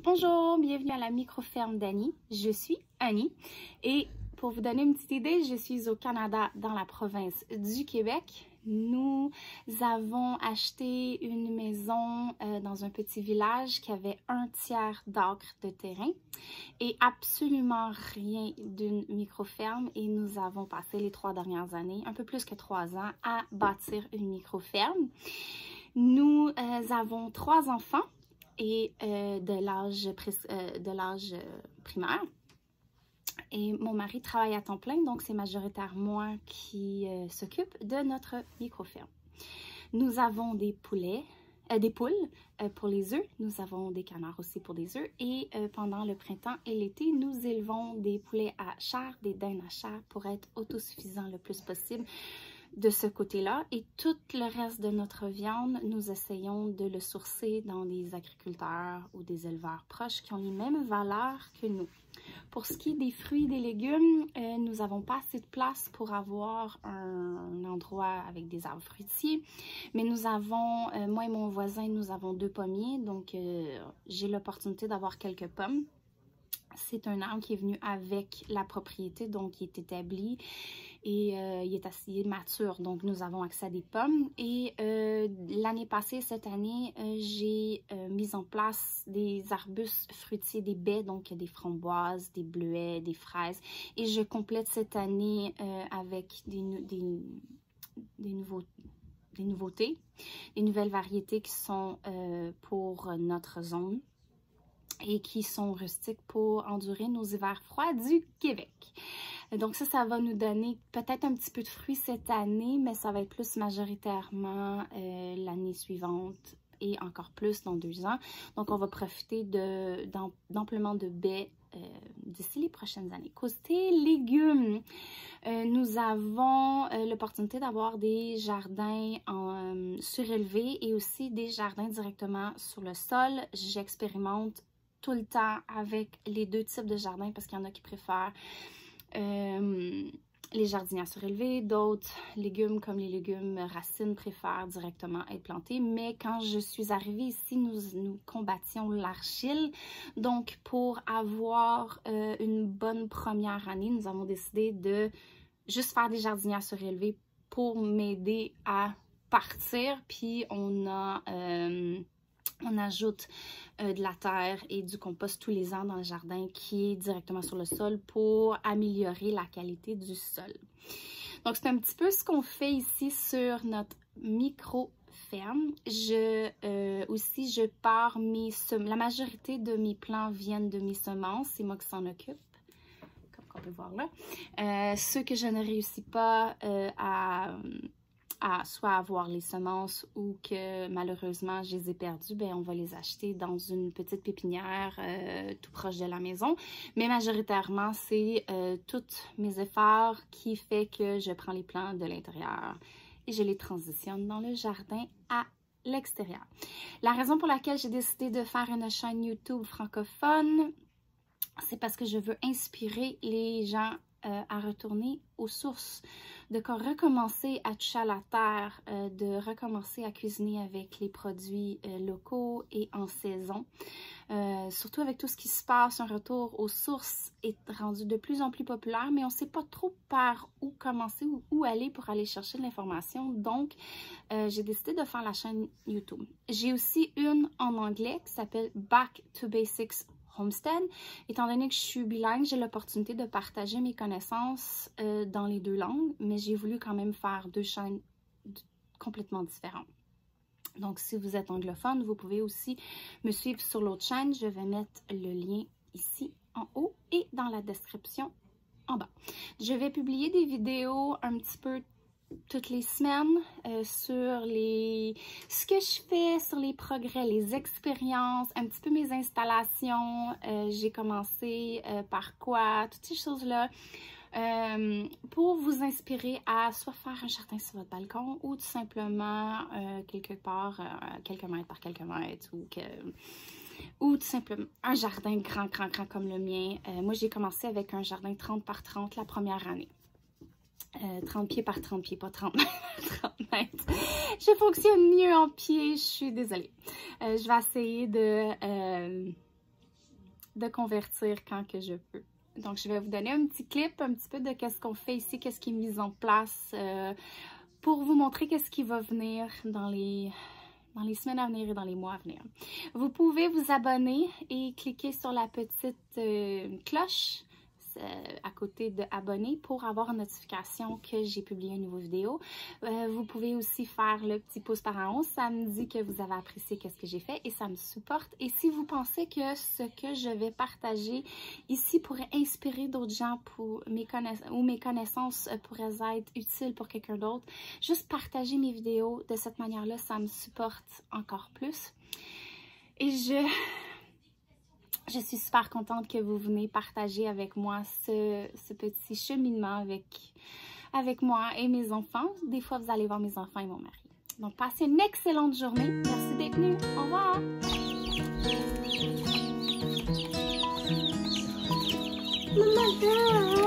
Bonjour, bienvenue à la micro-ferme d'Annie. Je suis Annie et pour vous donner une petite idée, je suis au Canada dans la province du Québec. Nous avons acheté une maison dans un petit village qui avait 1/3 d'acre de terrain et absolument rien d'une micro-ferme et nous avons passé les 3 dernières années, un peu plus que 3 ans, à bâtir une micro-ferme. Nous avons 3 enfants et de l'âge primaire. Et mon mari travaille à temps plein, donc c'est majoritairement moi qui s'occupe de notre micro-ferme. Nous avons des poules pour les œufs. Nous avons des canards aussi pour des œufs. Et pendant le printemps et l'été, nous élevons des poulets à chair, des daims à chair pour être autosuffisants le plus possible de ce côté-là. Et tout le reste de notre viande, nous essayons de le sourcer dans des agriculteurs ou des éleveurs proches qui ont les mêmes valeurs que nous. Pour ce qui est des fruits et des légumes, nous n'avons pas assez de place pour avoir un endroit avec des arbres fruitiers, mais nous avons, moi et mon voisin, nous avons 2 pommiers, donc j'ai l'opportunité d'avoir quelques pommes. C'est un arbre qui est venu avec la propriété, donc il est établi et il est assez mature, donc nous avons accès à des pommes. Et l'année passée, cette année, j'ai mis en place des arbustes fruitiers, des baies, donc des framboises, des bleuets, des fraises. Et je complète cette année avec des nouveautés, des nouvelles variétés qui sont pour notre zone et qui sont rustiques pour endurer nos hivers froids du Québec. Donc ça va nous donner peut-être un petit peu de fruits cette année, mais ça va être plus majoritairement l'année suivante et encore plus dans 2 ans. Donc on va profiter d'amplement de baies d'ici les prochaines années. Côté légumes, nous avons l'opportunité d'avoir des jardins surélevés et aussi des jardins directement sur le sol. J'expérimente tout le temps avec les 2 types de jardins parce qu'il y en a qui préfèrent les jardinières surélevées, d'autres légumes comme les légumes racines préfèrent directement être plantés. Mais quand je suis arrivée ici, nous combattions l'argile. Donc pour avoir une bonne première année, nous avons décidé de juste faire des jardinières surélevées pour m'aider à partir. Puis on ajoute de la terre et du compost tous les ans dans le jardin qui est directement sur le sol pour améliorer la qualité du sol. Donc, c'est un petit peu ce qu'on fait ici sur notre micro-ferme. Aussi, je pars la majorité de mes plants viennent de mes semences. C'est moi qui s'en occupe, comme on peut voir là. Ceux que je ne réussis pas à soit avoir les semences ou que malheureusement je les ai perdues, ben on va les acheter dans une petite pépinière tout proche de la maison. Mais majoritairement, c'est tous mes efforts qui fait que je prends les plants de l'intérieur et je les transitionne dans le jardin à l'extérieur. La raison pour laquelle j'ai décidé de faire une chaîne YouTube francophone, c'est parce que je veux inspirer les gens à retourner aux sources, de recommencer à toucher à la terre, de recommencer à cuisiner avec les produits locaux et en saison. Surtout avec tout ce qui se passe, un retour aux sources est rendu de plus en plus populaire, mais on ne sait pas trop par où commencer ou où aller pour aller chercher de l'information. Donc, j'ai décidé de faire la chaîne YouTube. J'ai aussi une en anglais qui s'appelle Back to Basics Homestead. Étant donné que je suis bilingue, j'ai l'opportunité de partager mes connaissances dans les 2 langues, mais j'ai voulu quand même faire 2 chaînes complètement différentes. Donc, si vous êtes anglophone, vous pouvez aussi me suivre sur l'autre chaîne. Je vais mettre le lien ici en haut et dans la description en bas. Je vais publier des vidéos un petit peu toutes les semaines sur ce que je fais, sur les progrès, les expériences, un petit peu mes installations. J'ai commencé par quoi, toutes ces choses-là. Pour vous inspirer à soit faire un jardin sur votre balcon ou tout simplement quelque part, quelques mètres par quelques mètres ou tout simplement un jardin grand comme le mien. Moi, j'ai commencé avec un jardin 30 par 30 la première année. 30 pieds par 30 pieds, pas 30 mètres. Je fonctionne mieux en pied, je suis désolée. Je vais essayer de de convertir quand que je peux. Donc, je vais vous donner un petit clip, un petit peu de qu'est-ce qu'on fait ici, qu'est-ce qui est mis en place pour vous montrer qu'est-ce qui va venir dans les semaines à venir et dans les mois à venir. Vous pouvez vous abonner et cliquer sur la petite cloche à côté de abonner pour avoir une notification que j'ai publié une nouvelle vidéo. Vous pouvez aussi faire le petit pouce par en haut. Ça me dit que vous avez apprécié qu'est-ce que j'ai fait et ça me supporte. Et si vous pensez que ce que je vais partager ici pourrait inspirer d'autres gens pour mes connaissances pourraient être utiles pour quelqu'un d'autre, juste partager mes vidéos de cette manière-là, ça me supporte encore plus. Et je suis super contente que vous venez partager avec moi ce petit cheminement avec moi et mes enfants. Des fois, vous allez voir mes enfants et mon mari. Donc, passez une excellente journée. Merci d'être venus. Au revoir. Maman.